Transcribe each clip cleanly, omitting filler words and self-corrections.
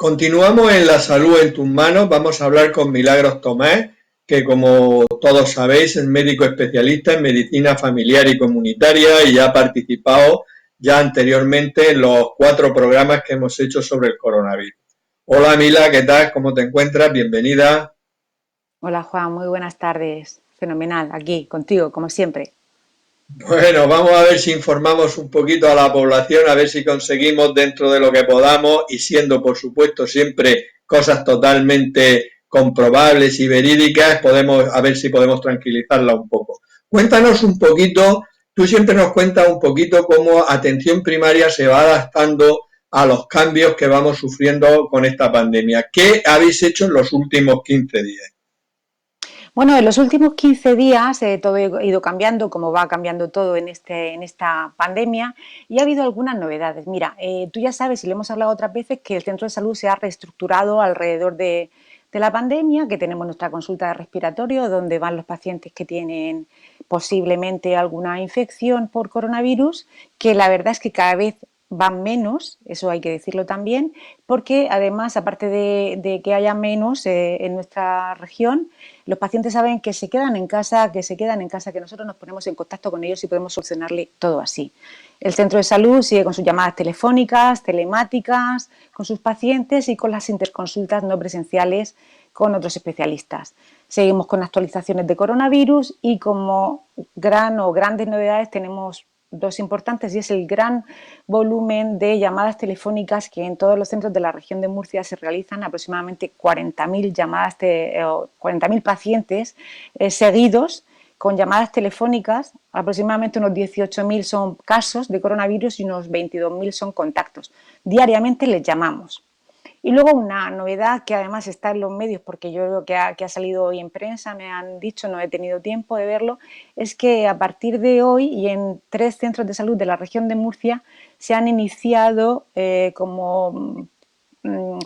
Continuamos en La salud en tus manos. Vamos a hablar con Milagros Tomás, que como todos sabéis es médico especialista en medicina familiar y comunitaria y ha participado ya anteriormente en los 4 programas que hemos hecho sobre el coronavirus. Hola Mila, ¿qué tal? ¿Cómo te encuentras? Bienvenida. Hola Juan, muy buenas tardes. Fenomenal, aquí contigo, como siempre. Bueno, vamos a ver si informamos un poquito a la población, a ver si conseguimos dentro de lo que podamos y siendo, por supuesto, siempre cosas totalmente comprobables y verídicas, podemos a ver si podemos tranquilizarla un poco. Cuéntanos un poquito, tú siempre nos cuentas un poquito cómo atención primaria se va adaptando a los cambios que vamos sufriendo con esta pandemia. ¿Qué habéis hecho en los últimos 15 días? Bueno, en los últimos 15 días todo ha ido cambiando, como va cambiando todo en esta pandemia, y ha habido algunas novedades. Mira, tú ya sabes, y lo hemos hablado otras veces, que el centro de salud se ha reestructurado alrededor de la pandemia, que tenemos nuestra consulta de respiratorio, donde van los pacientes que tienen posiblemente alguna infección por coronavirus, que la verdad es que cada vez van menos, eso hay que decirlo también, porque además, aparte de que haya menos en nuestra región, los pacientes saben que se quedan en casa, que nosotros nos ponemos en contacto con ellos y podemos solucionarle todo así. El centro de salud sigue con sus llamadas telefónicas, telemáticas, con sus pacientes y con las interconsultas no presenciales con otros especialistas. Seguimos con actualizaciones de coronavirus y como grandes novedades tenemos dos importantes, y es el gran volumen de llamadas telefónicas que en todos los centros de la región de Murcia se realizan, aproximadamente 40.000 40.000 pacientes seguidos con llamadas telefónicas, aproximadamente unos 18.000 son casos de coronavirus y unos 22.000 son contactos. Diariamente les llamamos. Y luego una novedad que además está en los medios, porque yo creo que ha salido hoy en prensa, me han dicho, no he tenido tiempo de verlo, es que a partir de hoy y en 3 centros de salud de la región de Murcia se han iniciado como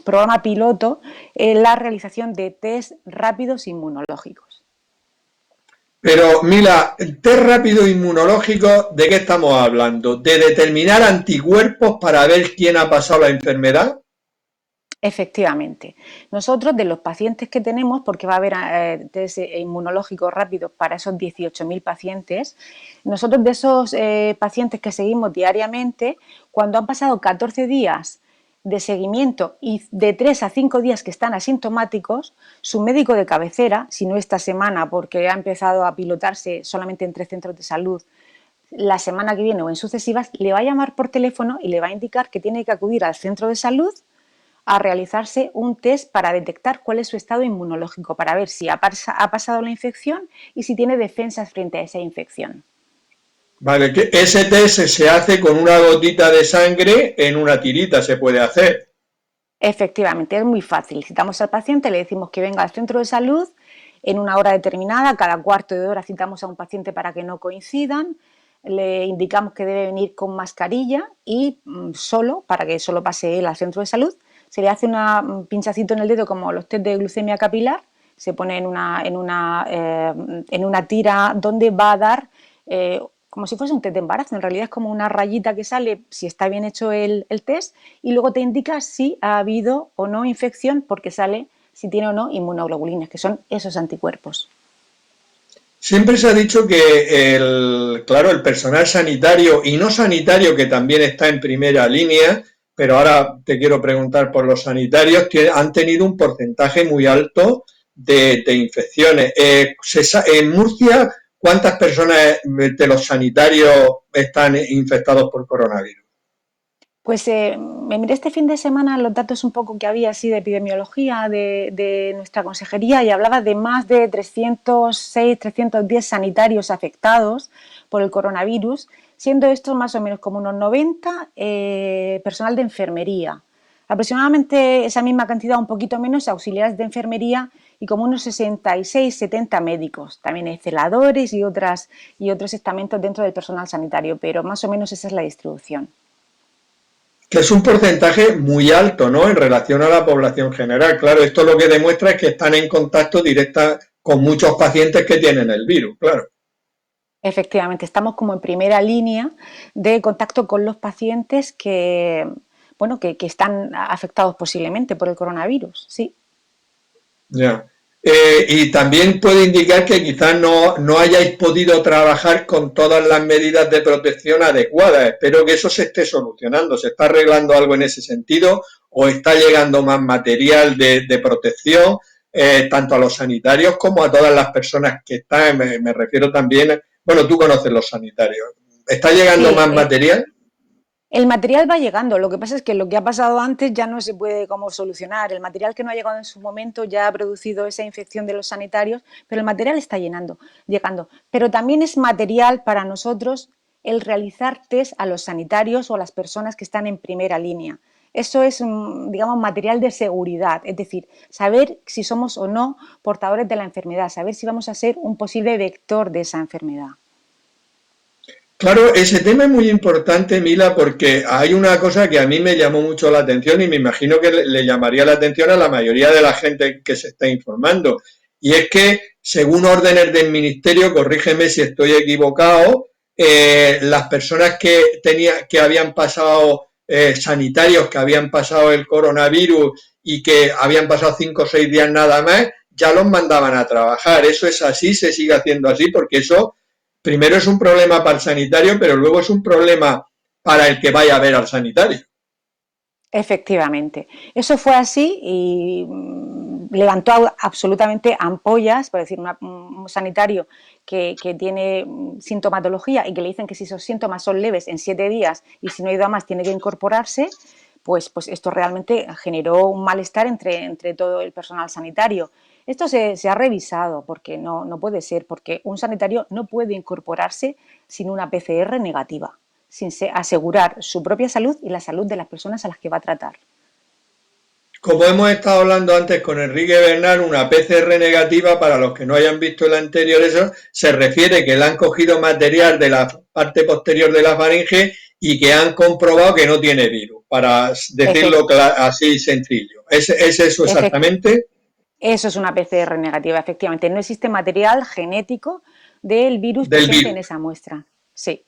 programa piloto la realización de test rápidos inmunológicos. Pero Mila, el test rápido inmunológico, ¿de qué estamos hablando? ¿De determinar anticuerpos para ver quién ha pasado la enfermedad? Efectivamente. Nosotros, de los pacientes que tenemos, porque va a haber test inmunológicos rápidos para esos 18.000 pacientes, nosotros de esos pacientes que seguimos diariamente, cuando han pasado 14 días de seguimiento y de 3 a 5 días que están asintomáticos, su médico de cabecera, si no esta semana porque ha empezado a pilotarse solamente en 3 centros de salud, la semana que viene o en sucesivas, le va a llamar por teléfono y le va a indicar que tiene que acudir al centro de salud a realizarse un test para detectar cuál es su estado inmunológico, para ver si ha pasado la infección y si tiene defensas frente a esa infección. Vale, que ese test se hace con una gotita de sangre en una tirita, se puede hacer. Efectivamente, es muy fácil. Citamos al paciente, le decimos que venga al centro de salud en una hora determinada, cada cuarto de hora citamos a un paciente para que no coincidan, le indicamos que debe venir con mascarilla y solo, para que solo pase él al centro de salud, se le hace un pinchacito en el dedo como los test de glucemia capilar, se pone en una tira donde va a dar, como si fuese un test de embarazo, en realidad es como una rayita que sale si está bien hecho el test y luego te indica si ha habido o no infección porque sale si tiene o no inmunoglobulinas, que son esos anticuerpos. Siempre se ha dicho que claro, el personal sanitario y no sanitario, que también está en primera línea, pero ahora te quiero preguntar por los sanitarios, que han tenido un porcentaje muy alto de infecciones. En Murcia, ¿cuántas personas de los sanitarios están infectados por coronavirus? Pues me miré este fin de semana los datos un poco que había así de epidemiología de nuestra consejería y hablaba de más de 306, 310 sanitarios afectados por el coronavirus, siendo estos más o menos como unos 90 personal de enfermería. Aproximadamente esa misma cantidad, un poquito menos, auxiliares de enfermería y como unos 66, 70 médicos. También hay celadores y otros estamentos dentro del personal sanitario, pero más o menos esa es la distribución. Que es un porcentaje muy alto, ¿no? En relación a la población general. Claro, esto lo que demuestra es que están en contacto directa con muchos pacientes que tienen el virus, claro. Efectivamente, estamos como en primera línea de contacto con los pacientes que bueno, que están afectados posiblemente por el coronavirus, sí. Ya. Y también puede indicar que quizás no hayáis podido trabajar con todas las medidas de protección adecuadas. Espero que eso se esté solucionando. ¿Se está arreglando algo en ese sentido o está llegando más material de protección, tanto a los sanitarios como a todas las personas que están? Me refiero también, bueno, tú conoces los sanitarios. ¿Está llegando Sí, más material? el material va llegando, lo que pasa es que lo que ha pasado antes ya no se puede como solucionar. El material que no ha llegado en su momento ya ha producido esa infección de los sanitarios, pero el material está llegando. Pero también es material para nosotros el realizar test a los sanitarios o a las personas que están en primera línea. Eso es, digamos, material de seguridad, es decir, saber si somos o no portadores de la enfermedad, saber si vamos a ser un posible vector de esa enfermedad. Claro, ese tema es muy importante, Mila, porque hay una cosa que a mí me llamó mucho la atención y me imagino que le llamaría la atención a la mayoría de la gente que se está informando. Y es que, según órdenes del ministerio, corrígeme si estoy equivocado, las personas que habían pasado, sanitarios que habían pasado el coronavirus y que habían pasado 5 o 6 días nada más, ya los mandaban a trabajar. Eso es así, se sigue haciendo así, porque eso primero es un problema para el sanitario, pero luego es un problema para el que vaya a ver al sanitario. Efectivamente, eso fue así y levantó absolutamente ampollas, por decir, un sanitario que tiene sintomatología y que le dicen que si esos síntomas son leves en 7 días y si no ha ido a más tiene que incorporarse, pues esto realmente generó un malestar entre todo el personal sanitario. Esto se ha revisado porque no puede ser, porque un sanitario no puede incorporarse sin una PCR negativa, sin asegurar su propia salud y la salud de las personas a las que va a tratar. Como hemos estado hablando antes con Enrique Bernal, una PCR negativa, para los que no hayan visto el anterior, eso se refiere que le han cogido material de la parte posterior de la faringe y que han comprobado que no tiene virus, para decirlo Efect así sencillo. ¿Es eso efect exactamente? Eso es una PCR negativa, efectivamente. No existe material genético del virus Del presente en virus. esa muestra. Sí.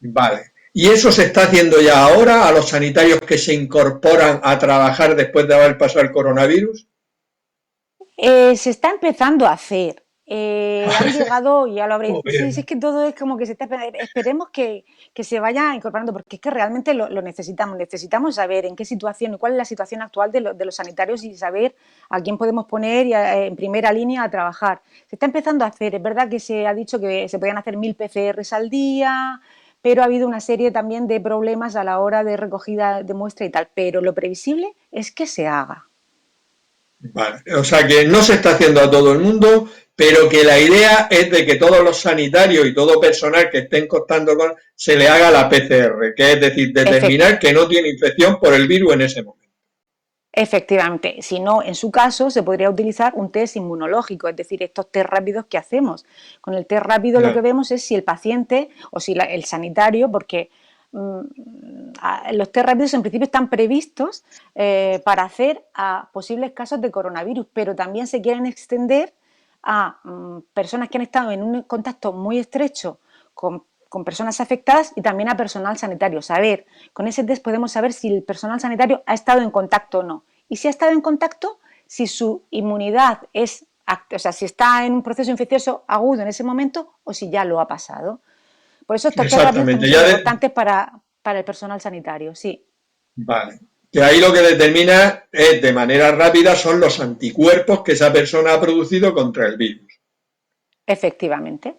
Vale. ¿Y eso se está haciendo ya ahora a los sanitarios que se incorporan a trabajar después de haber pasado el coronavirus? Se está empezando a hacer. Han llegado, ya lo habréis. Sí, sí, Joder. es que todo es como que se está. Esperemos que se vaya incorporando, porque es que realmente lo necesitamos. Necesitamos saber en qué situación y cuál es la situación actual de los sanitarios y saber a quién podemos poner en primera línea a trabajar. Se está empezando a hacer. Es verdad que se ha dicho que se podían hacer 1000 PCRs al día, pero ha habido una serie también de problemas a la hora de recogida de muestra y tal. Pero lo previsible es que se haga. Vale. O sea que no se está haciendo a todo el mundo, pero que la idea es de que todos los sanitarios y todo personal que estén contando con se le haga la PCR, que es decir, Efectivamente. determinar que no tiene infección por el virus en ese momento. Efectivamente, si no, en su caso se podría utilizar un test inmunológico, es decir, estos test rápidos que hacemos. Con el test rápido lo que Ya. vemos es si el paciente o si el sanitario, porque los test rápidos en principio están previstos para hacer a posibles casos de coronavirus, pero también se quieren extender a personas que han estado en un contacto muy estrecho con personas afectadas y también a personal sanitario. Saber, con ese test podemos saber si el personal sanitario ha estado en contacto o no. Y si ha estado en contacto, si su inmunidad es, o sea, si está en un proceso infeccioso agudo en ese momento o si ya lo ha pasado. Por eso estos test rápidos Exactamente. también son importantes para el personal sanitario, sí. Vale. Que ahí lo que determina es de manera rápida son los anticuerpos que esa persona ha producido contra el virus. Efectivamente.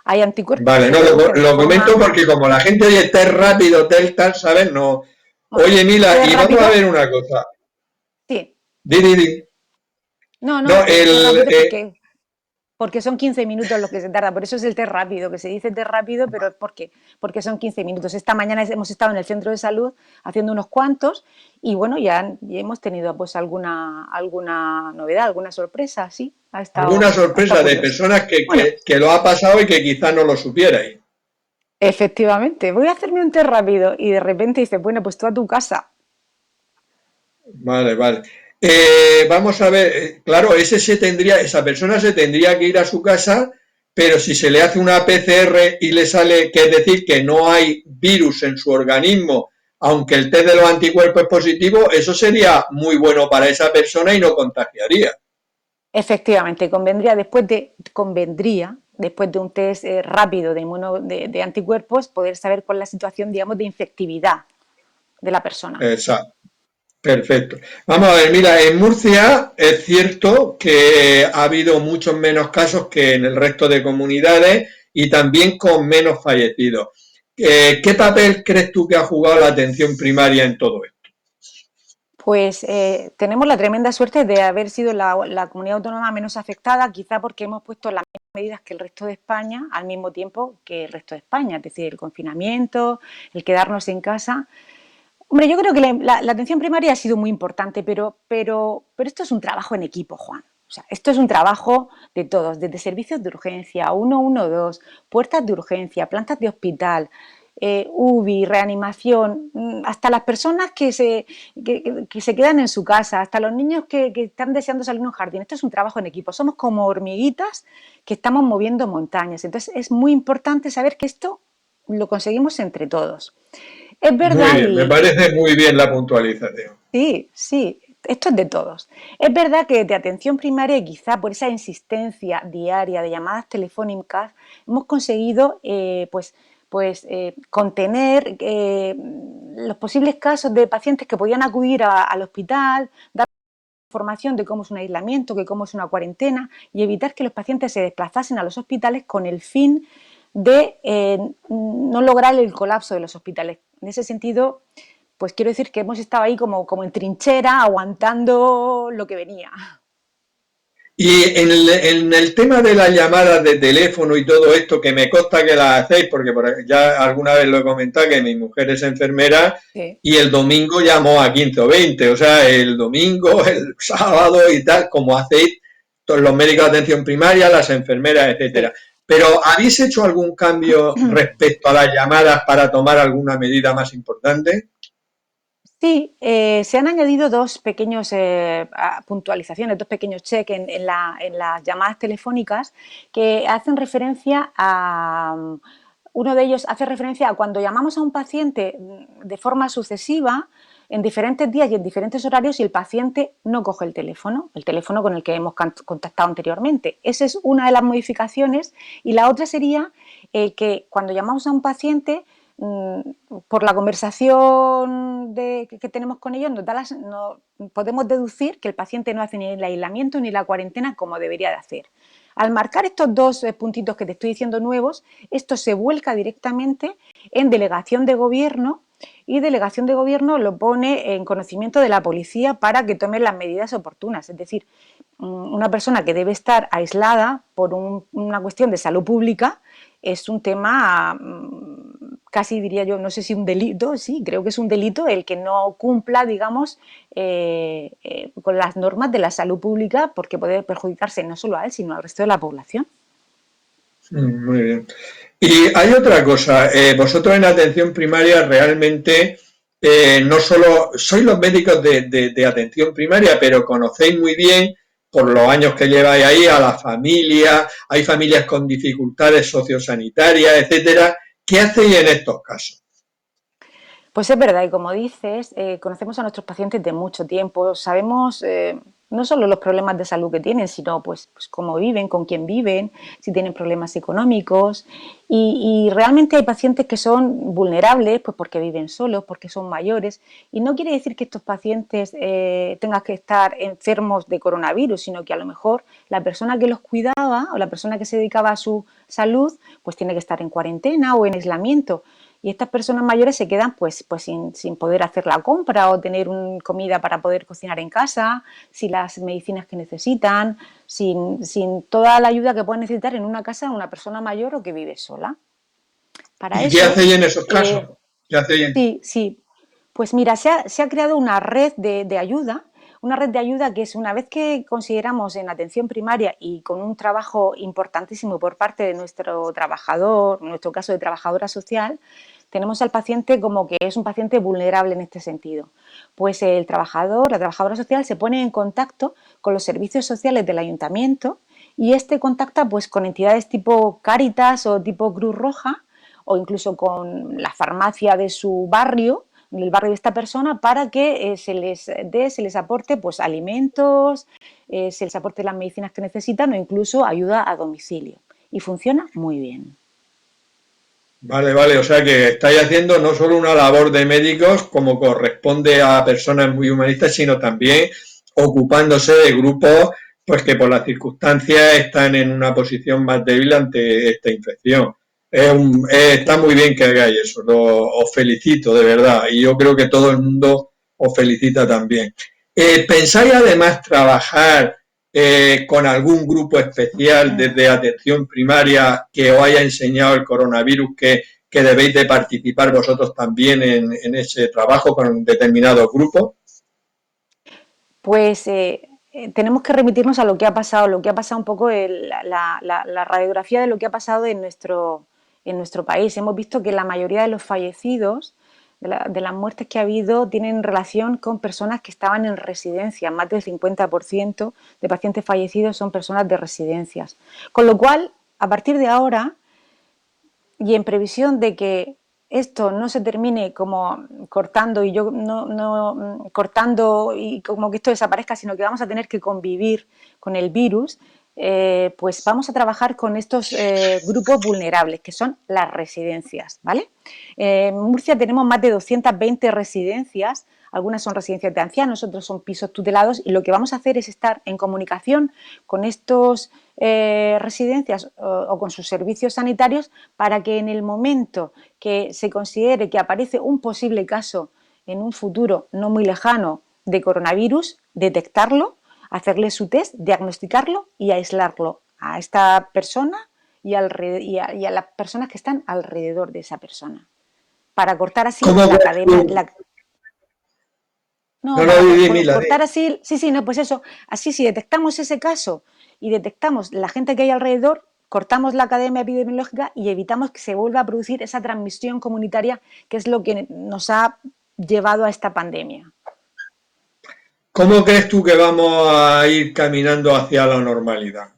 Hay anticuerpos que Vale, se no, producen de lo comento forma. porque como la gente oye test rápido, test tal, ¿sabes? No. Bueno, Oye, Mila, test y vamos a rápido, ver una cosa. sí. Di, di, di. No, No, que el test rápido porque son 15 minutos lo que se tarda, por eso es el test rápido, que se dice test rápido, pero es porque son 15 minutos. Esta mañana hemos estado en el centro de salud haciendo unos cuantos y bueno, ya hemos tenido pues alguna novedad, alguna sorpresa, sí, alguna ha estado sorpresa de curioso. personas Bueno, que lo ha pasado y que quizás no lo supierais. efectivamente, voy a hacerme un test rápido y de repente dices, bueno, pues tú a tu casa. Vale, vale. Vamos a ver, claro, esa persona se tendría que ir a su casa, pero si se le hace una PCR y le sale, que es decir, que no hay virus en su organismo, aunque el test de los anticuerpos es positivo, eso sería muy bueno para esa persona y no contagiaría. Efectivamente, convendría después de un test rápido de anticuerpos, poder saber cuál es la situación, digamos, de infectividad de la persona. Exacto. Perfecto. Vamos a ver, mira, en Murcia es cierto que ha habido muchos menos casos que en el resto de comunidades y también con menos fallecidos. ¿Qué papel crees tú que ha jugado la atención primaria en todo esto? Pues tenemos la tremenda suerte de haber sido la comunidad autónoma menos afectada, quizá porque hemos puesto las mismas medidas que el resto de España al mismo tiempo que el resto de España, es decir, el confinamiento, el quedarnos en casa. Hombre, yo creo que la atención primaria ha sido muy importante, pero esto es un trabajo en equipo, Juan. O sea, esto es un trabajo de todos, desde servicios de urgencia, 112, puertas de urgencia, plantas de hospital, UBI, reanimación, hasta las personas que se quedan en su casa, hasta los niños que están deseando salir a un jardín. Esto es un trabajo en equipo. Somos como hormiguitas que estamos moviendo montañas. Entonces, es muy importante saber que esto lo conseguimos entre todos. Es Muy verdad bien, me y parece muy bien la puntualización. sí, sí, esto es de todos. Es verdad que de atención primaria, quizá por esa insistencia diaria de llamadas telefónicas, hemos conseguido contener los posibles casos de pacientes que podían acudir al hospital, dar información de cómo es un aislamiento, de cómo es una cuarentena y evitar que los pacientes se desplazasen a los hospitales con el fin de no lograr el colapso de los hospitales. En ese sentido, pues quiero decir que hemos estado ahí como en trinchera, aguantando lo que venía. Y en el tema de las llamadas de teléfono y todo esto, que me consta que las hacéis, porque ya alguna vez lo he comentado, que mi mujer es enfermera Sí. y el domingo llamó a 15 o 20, o sea, el domingo, el sábado y tal, como hacéis todos los médicos de atención primaria, las enfermeras, etcétera. Sí. Pero ¿habéis hecho algún cambio respecto a las llamadas para tomar alguna medida más importante? Sí, se han añadido dos pequeños puntualizaciones, dos pequeños cheques en las llamadas telefónicas que hacen referencia a, uno de ellos hace referencia a cuando llamamos a un paciente de forma sucesiva, en diferentes días y en diferentes horarios, y el paciente no coge el teléfono con el que hemos contactado anteriormente. Esa es una de las modificaciones, y la otra sería que cuando llamamos a un paciente, por la conversación que tenemos con ellos, podemos deducir que el paciente no hace ni el aislamiento ni la cuarentena como debería de hacer. Al marcar estos dos puntitos que te estoy diciendo nuevos, esto se vuelca directamente en delegación de gobierno, y delegación de gobierno lo pone en conocimiento de la policía para que tome las medidas oportunas. Es decir, una persona que debe estar aislada por una cuestión de salud pública es un tema casi, diría yo, no sé si un delito, sí, creo que es un delito el que no cumpla, digamos, con las normas de la salud pública, porque puede perjudicarse no solo a él, sino al resto de la población. Muy bien. Y hay otra cosa, vosotros en atención primaria realmente no solo sois los médicos de atención primaria, pero conocéis muy bien, por los años que lleváis ahí, a la familia, hay familias con dificultades sociosanitarias, etcétera. ¿Qué hacéis en estos casos? Pues es verdad, y como dices, conocemos a nuestros pacientes de mucho tiempo, sabemos no solo los problemas de salud que tienen, sino pues cómo viven, con quién viven, si tienen problemas económicos, y realmente hay pacientes que son vulnerables pues porque viven solos, porque son mayores, y no quiere decir que estos pacientes tengan que estar enfermos de coronavirus, sino que a lo mejor la persona que los cuidaba o la persona que se dedicaba a su salud pues tiene que estar en cuarentena o en aislamiento. Y estas personas mayores se quedan pues sin poder hacer la compra o tener comida para poder cocinar en casa, sin las medicinas que necesitan, sin toda la ayuda que pueden necesitar en una casa una persona mayor o que vive sola. Para ¿Y qué eso, hacéis en esos casos? eh, ¿Qué hacéis? sí, sí, pues mira, se ha creado una red de ayuda, una red de ayuda que es, una vez que consideramos en atención primaria y con un trabajo importantísimo por parte de nuestro trabajador, en nuestro caso de trabajadora social, tenemos al paciente como que es un paciente vulnerable en este sentido. Pues el trabajador, la trabajadora social se pone en contacto con los servicios sociales del ayuntamiento, y este contacta pues con entidades tipo Cáritas o tipo Cruz Roja, o incluso con la farmacia de su barrio, del barrio de esta persona para que se les aporte pues alimentos, se les aporte las medicinas que necesitan o incluso ayuda a domicilio. Y funciona muy bien. Vale, vale, o sea que estáis haciendo no solo una labor de médicos como corresponde a personas muy humanistas, sino también ocupándose de grupos pues que por las circunstancias están en una posición más débil ante esta infección. Está muy bien que hagáis eso, os felicito de verdad y yo creo que todo el mundo os felicita también. ¿Pensáis además trabajar con algún grupo especial desde atención primaria que os haya enseñado el coronavirus que debéis de participar vosotros también en ese trabajo con determinados grupos? Pues tenemos que remitirnos a lo que ha pasado un poco la radiografía de lo que ha pasado en nuestro país. Hemos visto que la mayoría de los fallecidos, de las muertes que ha habido, tienen relación con personas que estaban en residencias. Más del 50% de pacientes fallecidos son personas de residencias. Con lo cual, a partir de ahora, y en previsión de que esto no se termine como cortando y yo no cortando y como que esto desaparezca, sino que vamos a tener que convivir con el virus, pues vamos a trabajar con estos grupos vulnerables, que son las residencias, ¿vale? En Murcia tenemos más de 220 residencias, algunas son residencias de ancianos, otros son pisos tutelados, y lo que vamos a hacer es estar en comunicación con estos residencias o con sus servicios sanitarios para que en el momento que se considere que aparece un posible caso en un futuro no muy lejano de coronavirus, detectarlo, hacerle su test, diagnosticarlo y aislarlo a esta persona y a las personas que están alrededor de esa persona, para cortar así ¿Cómo la ves cadena. tú? No, No, no, para Mila, cortar así, sí, no, pues eso, así si detectamos ese caso y detectamos la gente que hay alrededor, cortamos la cadena epidemiológica y evitamos que se vuelva a producir esa transmisión comunitaria que es lo que nos ha llevado a esta pandemia. ¿cómo crees tú que vamos a ir caminando hacia la normalidad?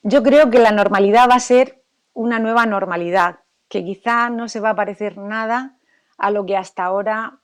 Yo creo que la normalidad va a ser una nueva normalidad, que quizá no se va a parecer nada a lo que hasta ahora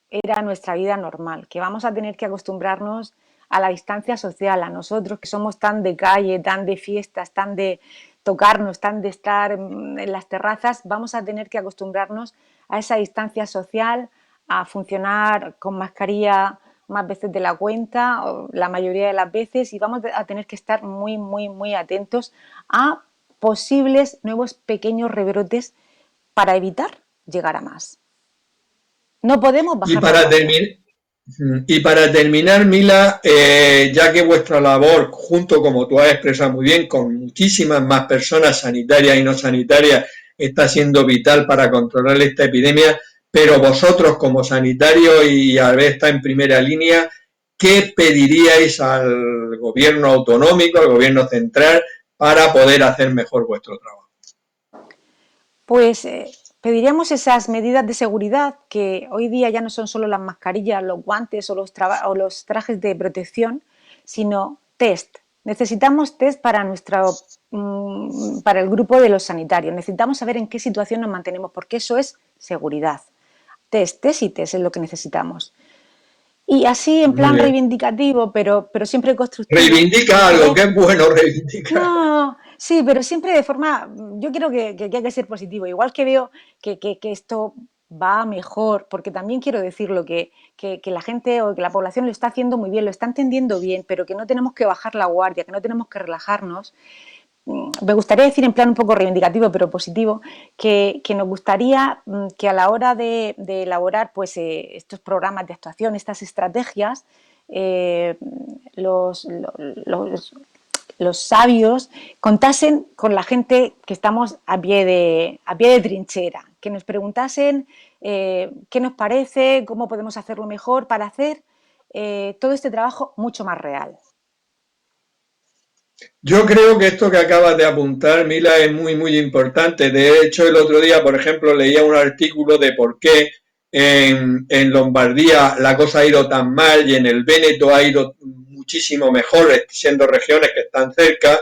era nuestra vida normal, que vamos a tener que acostumbrarnos a la distancia social, a nosotros que somos tan de calle, tan de fiestas, tan de tocarnos, tan de estar en las terrazas, vamos a tener que acostumbrarnos a esa distancia social, a funcionar con mascarilla más veces de la cuenta, o la mayoría de las veces, y vamos a tener que estar muy, muy, muy atentos a posibles nuevos pequeños rebrotes para evitar llegar a más. No podemos Y bajar la para guardia. terminar, y para terminar, Mila, ya que vuestra labor, junto como tú has expresado muy bien, con muchísimas más personas sanitarias y no sanitarias, está siendo vital para controlar esta epidemia, pero vosotros como sanitarios y al ver está en primera línea, ¿qué pediríais al gobierno autonómico, al gobierno central, para poder hacer mejor vuestro trabajo? Pues pediríamos esas medidas de seguridad que hoy día ya no son solo las mascarillas, los guantes o los trajes de protección, sino test. Necesitamos test para el grupo de los sanitarios. Necesitamos saber en qué situación nos mantenemos, porque eso es seguridad. Test y test es lo que necesitamos. Y así en Muy plan bien. reivindicativo, pero siempre constructivo, Reivindica algo, quisiera. que es bueno reivindicar. No, sí, pero siempre de forma, yo creo que hay que ser positivo. Igual que veo que esto va mejor, porque también quiero decirlo, que la gente o que la población lo está haciendo muy bien, lo está entendiendo bien, pero que no tenemos que bajar la guardia, que no tenemos que relajarnos. Me gustaría decir en plan un poco reivindicativo, pero positivo, que nos gustaría que a la hora de elaborar pues, estos programas de actuación, estas estrategias, eh, los, los, los sabios contasen con la gente que estamos a pie de trinchera, que nos preguntasen qué nos parece, cómo podemos hacerlo mejor para hacer todo este trabajo mucho más real. Yo creo que esto que acabas de apuntar, Mila, es muy, muy importante. De hecho, el otro día, por ejemplo, leía un artículo de por qué en Lombardía la cosa ha ido tan mal y en el Véneto ha ido muchísimo mejor, siendo regiones que están cerca.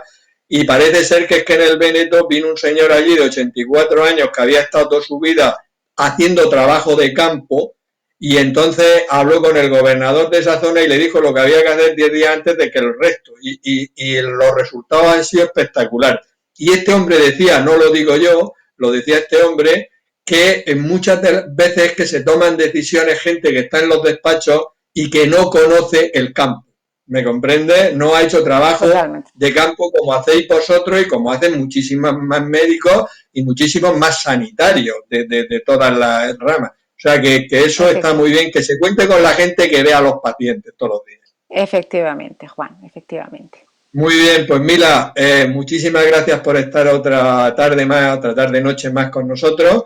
Y parece ser que es que en el Véneto vino un señor allí de 84 años que había estado toda su vida haciendo trabajo de campo y entonces habló con el gobernador de esa zona y le dijo lo que había que hacer 10 días antes de que el resto. Y los resultados han sido espectaculares. Y este hombre decía, no lo digo yo, lo decía este hombre, que muchas veces que se toman decisiones gente que está en los despachos y que no conoce el campo. ¿Me comprende? No ha hecho trabajo Totalmente. de campo como hacéis vosotros y como hacen muchísimos más médicos y muchísimos más sanitarios de todas las ramas. O sea, que eso está muy bien, que se cuente con la gente que ve a los pacientes todos los días. Efectivamente, Juan, efectivamente. Muy bien, pues Mila, muchísimas gracias por estar otra tarde más, otra tarde noche más con nosotros.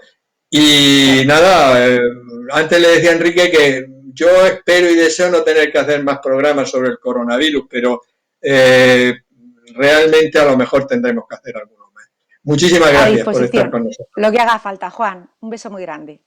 Y nada, antes le decía a Enrique que yo espero y deseo no tener que hacer más programas sobre el coronavirus, pero realmente a lo mejor tendremos que hacer algunos más. Muchísimas A gracias por estar disposición. con nosotros. Lo que haga falta, Juan. Un beso muy grande.